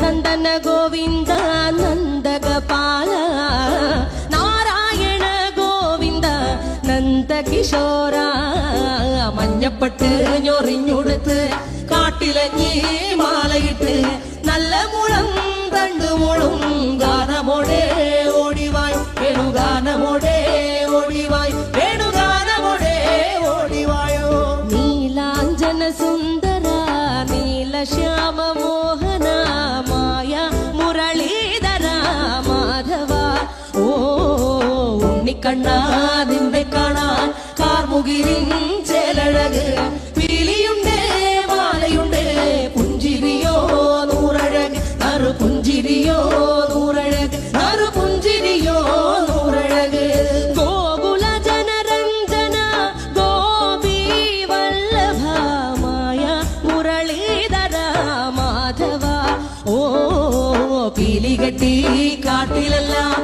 നന്ദന ഗോവിന്ദ നന്ദഗപാല നാരായണ ഗോവിന്ദ നന്ദകിശോര മഞ്ഞപ്പെട്ട് ഞൊറിഞ്ഞുടുത്ത് കാട്ടിലഞ്ഞി മാലയിട്ട് നല്ല മുളം തണ്ടുമുളും ഗാനമോടെ ഓടിവായ് വേണുഗാനമോടെ ഓടിവായ് വേണുഗാനമോടെ ഓടിവായോ നീലാഞ്ജന സുന്ദര നീലശ്യാമ മോഹന മായ മുരളീധര മാധവ ഓ ഉണ്ണിക്കണ്ണാ നിന്നെ കാണാൻ കാർമുകിലിൻ ചേലഴക് പീലിയുണ്ട് മാലയുണ്ട് പുഞ്ചിരിയോ നൂറഴക് നറു പുഞ്ചിരിയോ നൂറഴക് നറു പുഞ്ചിരിയോ നൂറഴക് ഗോകുല ജനരഞ്ജന ഗോപി വല്ലഭമായ മുരളീധര മാധവ ഓ പീലികെട്ടി കാട്ടിലെല്ലാം